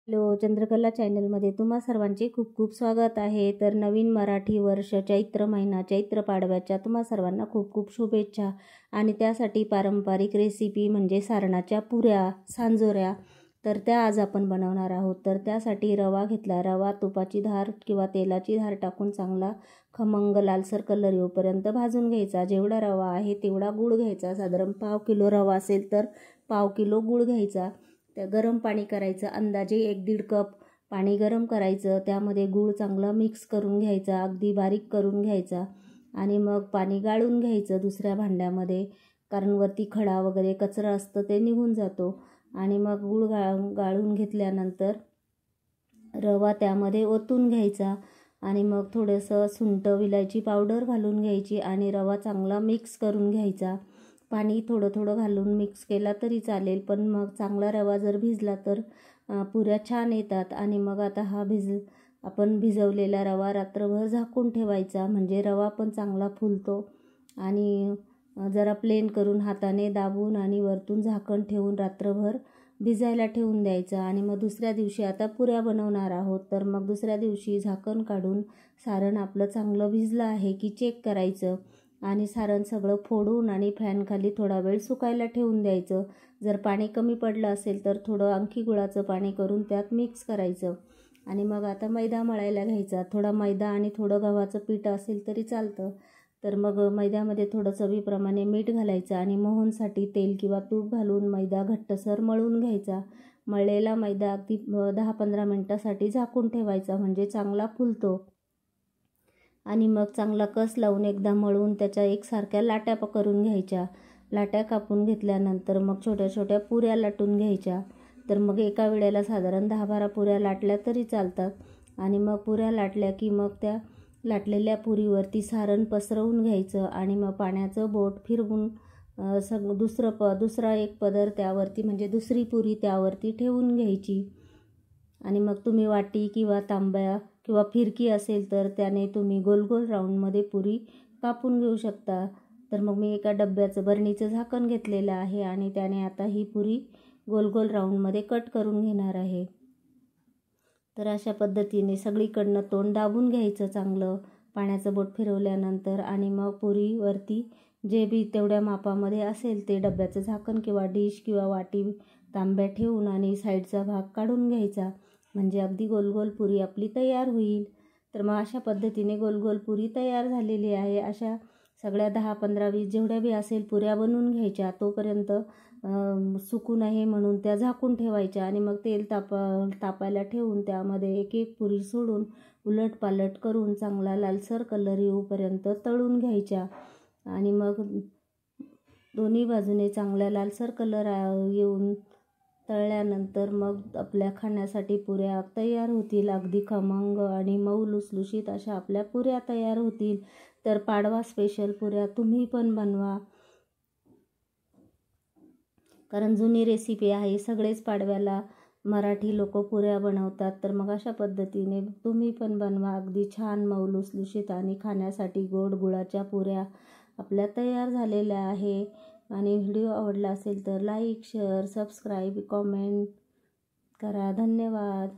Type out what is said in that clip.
Hello, Chandrakala चॅनलमध्ये तुम्हा सर्वांचे खूप खूप स्वागत आहे। तर नवीन मराठी वर्ष चैत्र महिना चैत्र पाडव्याच्या तुम्हा सर्वांना खूप खूप शुभेच्छा। आणि त्यासाठी पारंपरिक रेसिपी म्हणजे सारणाच्या पुऱ्या सांजोऱ्या तर त्या आज आपण बनवणार आहोत। तर त्यासाठी रवा घेतला। रवा तुपाची धार किंवा तेलाची धार टाकून चांगला खमंग लालसर कलर येऊपर्यंत भाजून घ्यायचा। जेवढा रवा आहे तेवढा गूळ घ्यायचा। साधारण पाव किलो रवा असेल तर पाव किलो गूळ घ्यायचा। त्या गरम पाणी करायचं, अंदाजे 1-1.5 कप पाणी गरम करायचं। त्यामध्ये गूळ चांगला मिक्स करून घ्यायचा, अगदी बारीक करून घ्यायचा आणि मग पाणी गाळून घ्यायचं दुसऱ्या भांड्यामध्ये, कारण वरती खडा वगैरे कचरा असतं ते निघून जातो। आणि मग गूळ गाळून घेतल्यानंतर रवा त्यामध्ये ओतून घ्यायचा आणि मग थोडंसं सुंठ विलायची पावडर घालून घ्यायची आणि रवा चांगला मिक्स करून घ्यायचा। पाणी थोडं थोडं घालून मिक्स केला तरी चालेल, पण मग चांगला रवा जर भिजला तर पुऱ्या छान येतात। आणि मग आता आपण भिजवलेला रवा रात्रभर झाकून ठेवायचा, म्हणजे रवा पण चांगला फुलतो। आणि जरा प्लेन करून हाताने दाबून आणि वरतून झाकण ठेवून रात्रभर भिजायला ठेवून द्यायचं। आणि मग दुसऱ्या दिवशी आता पुऱ्या बनवणार आहोत, तर मग दुसऱ्या दिवशी झाकण काढून सारण आपलं चांगलं भिजलं आहे की चेक करायचं आणि सारण सगळं फोडून आणि फॅनखाली थोडा वेळ सुकायला ठेवून द्यायचं। जर पाणी कमी पडलं असेल तर थोडं आणखी गुळाचं पाणी करून त्यात मिक्स करायचं। आणि मग आता मैदा मळायला घ्यायचा। थोडा मैदा आणि थोडं गव्हाचं पीठ असेल तरी चालतं। तर मग मैद्यामध्ये थोडं चवीप्रमाणे मीठ घालायचं आणि मोहनसाठी तेल किंवा तूप घालून मैदा घट्टसर मळून घ्यायचा। मळलेला मैदा अगदी 10-15 मिनटासाठी झाकून ठेवायचा, म्हणजे चांगला फुलतो। आणि मग चांगला कस लावून एकदा मळून त्याच्या एकसारख्या लाट्या करून घ्यायच्या। लाट्या कापून घेतल्यानंतर मग छोट्या छोट्या पुऱ्या लाटून घ्यायच्या। तर मग एका वेळेला साधारण 10-12 पुऱ्या लाटल्या तरी चालतात। आणि मग पुऱ्या लाटल्या की मग त्या लाटलेल्या पुरीवरती सारण पसरवून घ्यायचं आणि मग पाण्याचं बोट फिरवून दुसरा एक पदर त्यावरती, म्हणजे दुसरी पुरी त्यावरती ठेवून घ्यायची। आणि मग तुम्ही वाटी किंवा तांब्या किंवा फिरकी असेल तर त्याने तुम्ही गोल गोल राऊंडमध्ये पुरी कापून घेऊ शकता। तर मग मी एका डब्याचं बरणीचं झाकण घेतलेलं आहे आणि त्याने आता ही पुरी गोल गोल राऊंडमध्ये कट करून घेणार आहे। तर अशा पद्धतीने सगळीकडनं तोंड दाबून घ्यायचं चांगलं पाण्याचं बोट फिरवल्यानंतर। आणि मग पुरीवरती जे बी तेवढ्या मापामध्ये असेल ते डब्याचं झाकण किंवा डिश किंवा वाटी तांब्या ठेवून आणि साईडचा भाग काढून घ्यायचा, म्हणजे अगदी गोल गोल पुरी आपली तयार होईल। तर मग अशा पद्धतीने गोल गोल पुरी तयार झालेली आहे। अशा सगळ्या 10, 15, 20 जेवढ्या बी असेल पुऱ्या बनवून घ्यायच्या। तोपर्यंत सुकू नये म्हणून त्या झाकून ठेवायच्या आणि मग तेल तापायला ठेवून त्यामध्ये एक एक पुरी सोडून उलट पालट करून चांगला लालसर कलर येऊपर्यंत तळून घ्यायच्या। आणि मग दोन्ही बाजूने चांगला लालसर कलर येऊन तळल्यानंतर मग आपल्या खाण्यासाठी पुऱ्या तयार होतील। अगदी खमंग आणि मऊ लुसलुशीत अशा आपल्या पुऱ्या तयार होतील। तर पाडवा स्पेशल पुऱ्या तुम्ही पण बनवा, कारण जुनी रेसिपी आहे। सगळेच पाडव्याला मराठी लोक पुऱ्या बनवतात। तर मग अशा पद्धतीने तुम्ही पण बनवा। अगदी छान मऊ लुसलुशीत आणि खाण्यासाठी गोड गुळाच्या पुऱ्या आपल्या तयार झालेल्या आहे। आणि व्हिडिओ आवडला असेल तर लाईक, शेअर, सबस्क्राईब, कॉमेंट करा। धन्यवाद।